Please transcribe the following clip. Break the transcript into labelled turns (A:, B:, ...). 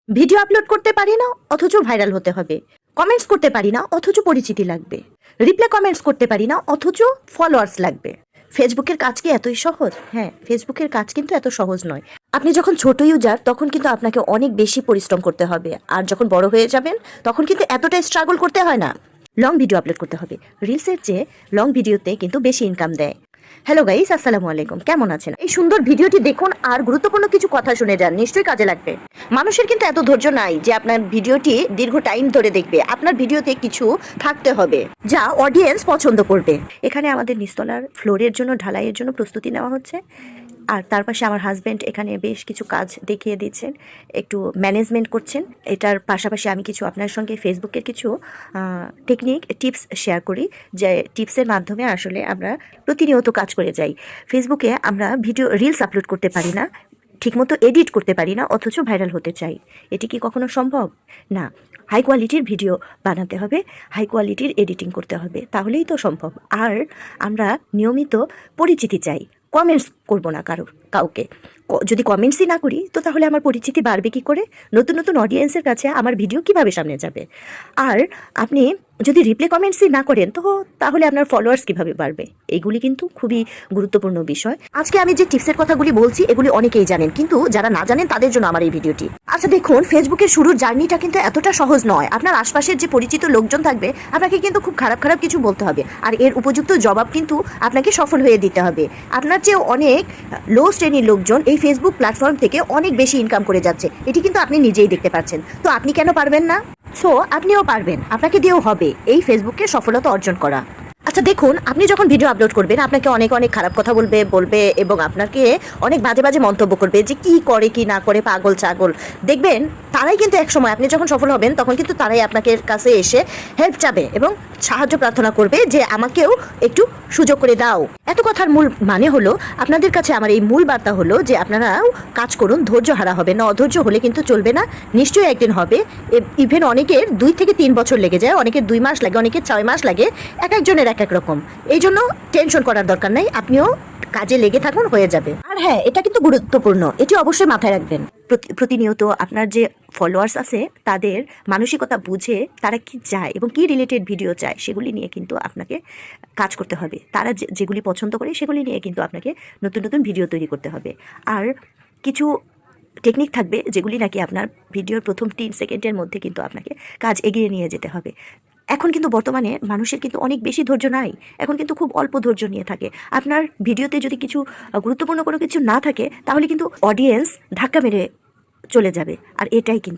A: Video upload করতে পারি না অথচ ভাইরাল হতে হবে, কমেন্টস করতে পারি না অথচ পরিচিতি লাগবে, রিপ্লাই কমেন্টস করতে পারি না অথচ ফলোয়ার্স লাগবে। ফেসবুকের কাজ কি এতই সহজ? হ্যাঁ, ফেসবুকের কাজ কিন্তু এত সহজ নয়। আপনি যখন ছোট ইউজার তখন কিন্তু আপনাকে অনেক বেশি পরিশ্রম করতে হবে, আর যখন বড় হয়ে যাবেন তখন কিন্তু এতটাই স্ট্রাগল করতে হয় না। লং ভিডিও আপলোড করতে হবে। রিলসের চেয়ে লং ভিডিওতে কিন্তু বেশি ইনকাম দেয়। হ্যালো গাইস, আসসালামু আলাইকুম, কেমন আছেন? এই সুন্দর ভিডিওটি দেখুন আর গুরুত্বপূর্ণ কিছু কথা শুনে যান, নিশ্চয়ই কাজে লাগবে। মানুষের কিন্তু এত ধৈর্য নাই যে আপনার ভিডিওটি দীর্ঘ টাইম ধরে দেখবে। আপনার ভিডিওতে কিছু থাকতে হবে যা অডিয়েন্স পছন্দ করবে। এখানে আমাদের নিচতলার ফ্লোরের জন্য ঢালাইয়ের জন্য প্রস্তুতি নেওয়া হচ্ছে, আর তার পাশে আমার হাজব্যান্ড এখানে বেশ কিছু কাজ দেখিয়ে দিচ্ছেন, একটু ম্যানেজমেন্ট করছেন। এটার পাশাপাশি আমি কিছু আপনার সঙ্গে ফেসবুকের কিছু টেকনিক টিপস শেয়ার করি, যে টিপসের মাধ্যমে আসলে আমরা প্রতিনিয়ত কাজ করে যাই। ফেসবুকে আমরা ভিডিও রিলস আপলোড করতে পারি না, ঠিকমতো এডিট করতে পারি না, অথচ ভাইরাল হতে চাই। এটি কি কখনো সম্ভব? না। হাই কোয়ালিটির ভিডিও বানাতে হবে, হাই কোয়ালিটির এডিটিং করতে হবে, তাহলেই তো সম্ভব। আর আমরা নিয়মিত পরিচিতি চাই, কমেন্টস করব না কাউকে। যদি কমেন্টসই না করি তো তাহলে আমার পরিচিতি বাড়বে কি করে? নতুন নতুন অডিয়েন্সের কাছে আমার ভিডিও কিভাবে সামনে যাবে? আর আপনি যদি রিপ্লাই কমেন্টসই না করেন তো তাহলে আপনার ফলোয়ার্স কিভাবে বাড়বে? এইগুলি কিন্তু খুবই গুরুত্বপূর্ণ বিষয়। আজকে আমি যে টিপসের কথাগুলি বলছি এগুলি অনেকেই জানেন, কিন্তু যারা না জানেন তাদের জন্য আমার এই ভিডিওটি। আচ্ছা দেখুন, ফেসবুকের শুরুর জার্নিটা কিন্তু এতটা সহজ নয়। আপনার আশপাশের যে পরিচিত লোকজন থাকবে আপনাকে কিন্তু খুব খারাপ খারাপ কিছু বলতে হবে, আর এর উপযুক্ত জবাব কিন্তু আপনাকে সফল হয়ে দিতে হবে। আপনার চেয়ে অনেক লো শ্রেণীর লোকজন এই ফেসবুক প্ল্যাটফর্ম থেকে অনেক বেশি ইনকাম করে যাচ্ছে, এটি কিন্তু আপনি নিজেই দেখতে পাচ্ছেন। তো আপনি কেন পারবেন না? সো আপনিও পারবেন, আপনাকে দিয়েও হবে এই ফেসবুকে সফলতা অর্জন করা। আচ্ছা দেখুন, আপনি যখন ভিডিও আপলোড করবেন আপনাকে অনেক অনেক খারাপ কথা বলবে এবং আপনাকে অনেক বাজে বাজে মন্তব্য করবে, যে কি করে কি না করে, পাগল ছাগল। দেখবেন তারাই কিন্তু এক সময় আপনি যখন সফল হবেন তখন কিন্তু তারাই আপনাকে কাছে এসে হেল্প চাবে এবং সাহায্য প্রার্থনা করবে, যে আমাকেও একটু সুযোগ করে দাও। এত কথার মূল মানে হলো, আপনাদের কাছে আমার এই মূল বার্তা হলো যে আপনারাও কাজ করুন, ধৈর্য হারা হবে না। অধৈর্য হলে কিন্তু চলবে না, নিশ্চয়ই একদিন হবে। ইভেন অনেকের 2 থেকে 3 বছর লেগে যায়, অনেকের 2 মাস লাগে, অনেকের 6 মাস লাগে। এক একজনের এক এক রকম। এই জন্য টেনশন করার দরকার নাই, আপনিও কাজে লেগে থাকুন, হয়ে যাবে। আর হ্যাঁ, এটা কিন্তু গুরুত্বপূর্ণ, এটি অবশ্যই মাথায় রাখবেন। প্রতিনিয়ত আপনার যে ফলোয়ার্স আছে তাদের মানসিকতা বুঝে তারা কি চায় এবং কি রিলেটেড ভিডিও চায় সেগুলি নিয়ে কিন্তু আপনাকে কাজ করতে হবে। তারা যেগুলি পছন্দ করে সেগুলি নিয়ে কিন্তু আপনাকে নতুন নতুন ভিডিও তৈরি করতে হবে। আর কিছু টেকনিক থাকবে যেগুলি নাকি আপনার ভিডিওর প্রথম 3 সেকেন্ডের মধ্যে কিন্তু আপনাকে কাজ এগিয়ে নিয়ে যেতে হবে। এখন কিন্তু বর্তমানে মানুষের কিন্তু অনেক বেশি ধৈর্য নাই, এখন কিন্তু খুব অল্প ধৈর্য নিয়ে থাকে। আপনার ভিডিওতে যদি কিছু গুরুত্বপূর্ণ কোনো কিছু না থাকে তাহলে কিন্তু অডিয়েন্স ধাক্কা মেরে চলে যাবে, আর এটাই কিন্তু